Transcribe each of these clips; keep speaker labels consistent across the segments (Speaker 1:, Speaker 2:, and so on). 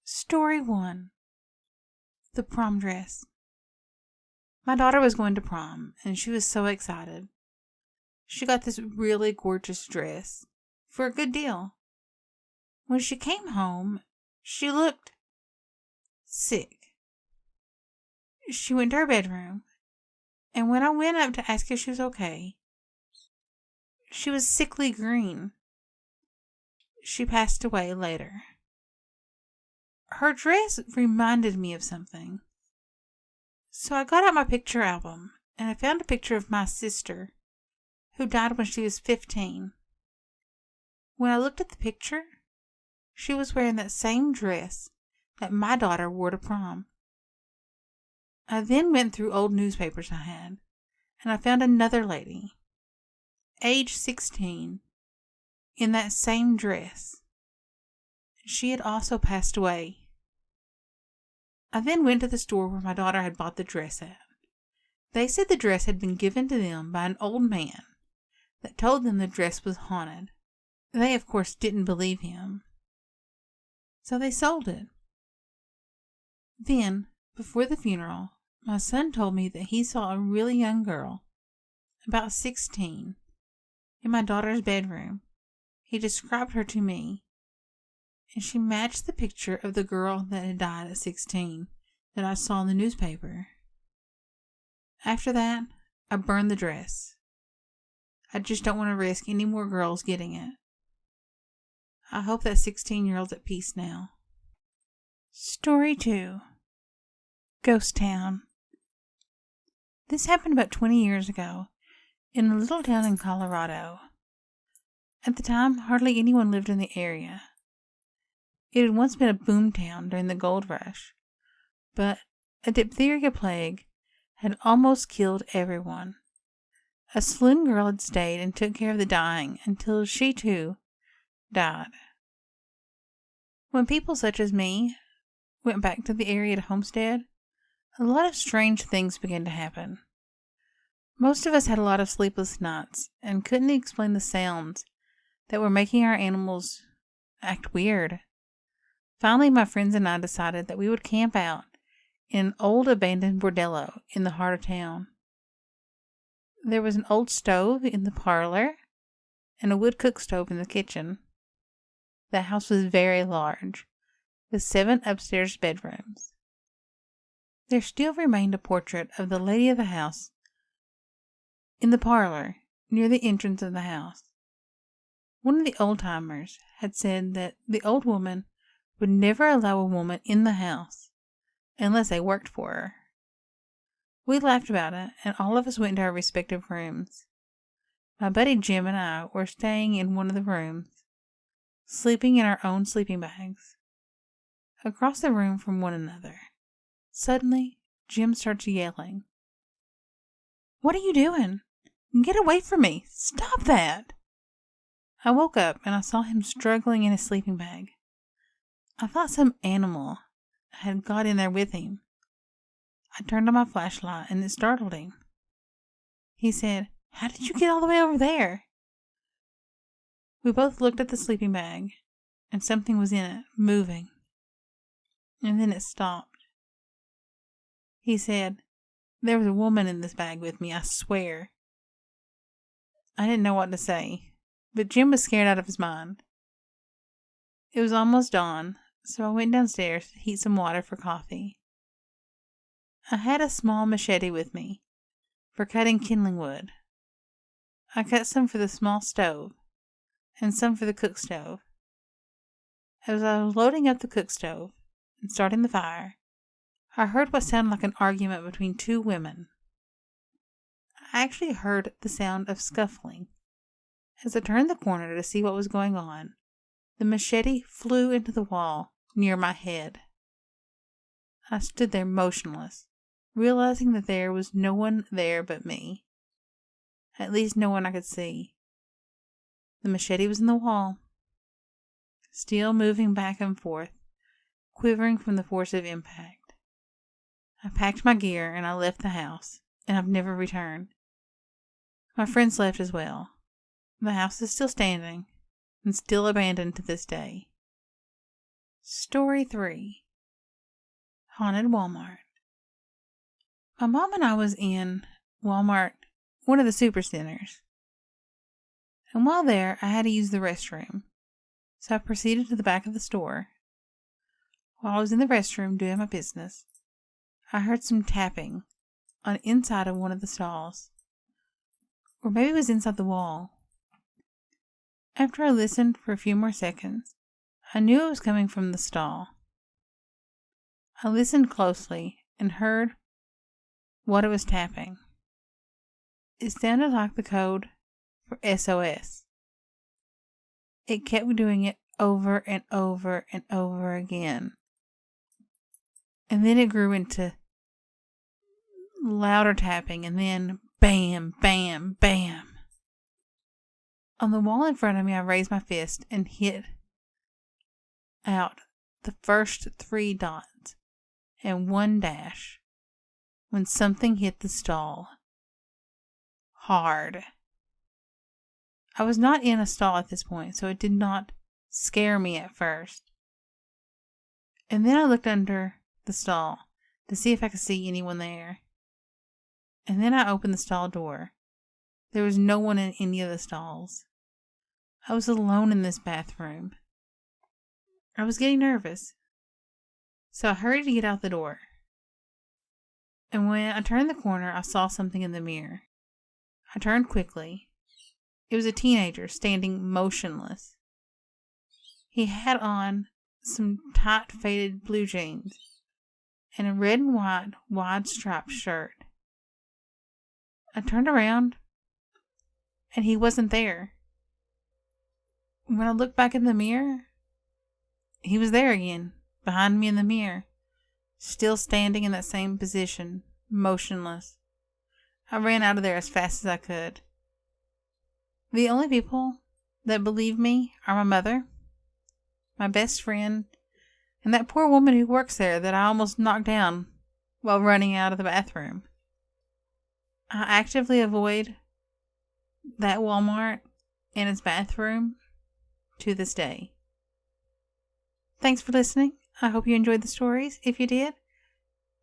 Speaker 1: Story 1. The Prom Dress. My daughter was going to prom, and she was so excited. She got this really gorgeous dress for a good deal. When she came home, she looked sick. She went to her bedroom, and when I went up to ask if she was okay, she was sickly green. She passed away later. Her dress reminded me of something. So I got out my picture album, and I found a picture of my sister, who died when she was 15. When I looked at the picture, she was wearing that same dress that my daughter wore to prom. I then went through old newspapers I had, and I found another lady, age 16, in that same dress. She had also passed away. I then went to the store where my daughter had bought the dress at. They said the dress had been given to them by an old man that told them the dress was haunted. They, of course, didn't believe him, so they sold it. Then, before the funeral, my son told me that he saw a really young girl, about 16, in my daughter's bedroom. He described her to me, and she matched the picture of the girl that had died at 16 that I saw in the newspaper. After that, I burned the dress. I just don't want to risk any more girls getting it. I hope that 16-year-old's at peace now. Story 2. Ghost Town. This happened about 20 years ago in a little town in Colorado. At the time, hardly anyone lived in the area. It had once been a boom town during the gold rush, but a diphtheria plague had almost killed everyone. A saloon girl had stayed and took care of the dying until she, too, died. When people such as me went back to the area to homestead, a lot of strange things began to happen. Most of us had a lot of sleepless nights and couldn't explain the sounds that were making our animals act weird. Finally, my friends and I decided that we would camp out in an old abandoned bordello in the heart of town. There was an old stove in the parlor and a wood cook stove in the kitchen. The house was very large, with 7 upstairs bedrooms. There still remained a portrait of the lady of the house in the parlor near the entrance of the house. One of the old-timers had said that the old woman would never allow a woman in the house unless they worked for her. We laughed about it, and all of us went to our respective rooms. My buddy Jim and I were staying in one of the rooms, sleeping in our own sleeping bags, across the room from one another. Suddenly, Jim starts yelling, "What are you doing? Get away from me! Stop that!" I woke up and I saw him struggling in his sleeping bag. I thought some animal had got in there with him. I turned on my flashlight and it startled him. He said, "How did you get all the way over there?" We both looked at the sleeping bag and something was in it, moving. And then it stopped. He said, "There was a woman in this bag with me, I swear." I didn't know what to say, but Jim was scared out of his mind. It was almost dawn, so I went downstairs to heat some water for coffee. I had a small machete with me for cutting kindling wood. I cut some for the small stove and some for the cook stove. As I was loading up the cook stove and starting the fire, I heard what sounded like an argument between 2 women. I actually heard the sound of scuffling. As I turned the corner to see what was going on, the machete flew into the wall near my head. I stood there motionless, realizing that there was no one there but me. At least no one I could see. The machete was in the wall, still moving back and forth, quivering from the force of impact. I packed my gear and I left the house, and I've never returned. My friends left as well. The house is still standing and still abandoned to this day. Story 3. Haunted Walmart. My mom and I was in Walmart, one of the super centers. And while there, I had to use the restroom. So I proceeded to the back of the store. While I was in the restroom doing my business, I heard some tapping on the inside of one of the stalls. Or maybe it was inside the wall. After I listened for a few more seconds, I knew it was coming from the stall. I listened closely and heard what it was tapping. It sounded like the code for SOS. It kept doing it over and over and over again. And then it grew into louder tapping, and then bam, bam, bam. On the wall in front of me, I raised my fist and hit out the first 3 dots and 1 dash when something hit the stall. Hard. I was not in a stall at this point, so it did not scare me at first. And then I looked under the stall to see if I could see anyone there. And then I opened the stall door. There was no one in any of the stalls. I was alone in this bathroom. I was getting nervous, so I hurried to get out the door. And when I turned the corner, I saw something in the mirror. I turned quickly. It was a teenager standing motionless. He had on some tight faded blue jeans and a red and white wide striped shirt. I turned around and he wasn't there. When I looked back in the mirror, he was there again, behind me in the mirror, still standing in that same position, motionless. I ran out of there as fast as I could. The only people that believe me are my mother, my best friend, and that poor woman who works there that I almost knocked down while running out of the bathroom. I actively avoid that Walmart and its bathroom to this day. Thanks for listening. I hope you enjoyed the stories. If you did,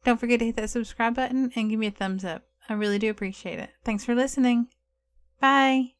Speaker 1: don't forget to hit that subscribe button and give me a thumbs up. I really do appreciate it. Thanks for listening. Bye.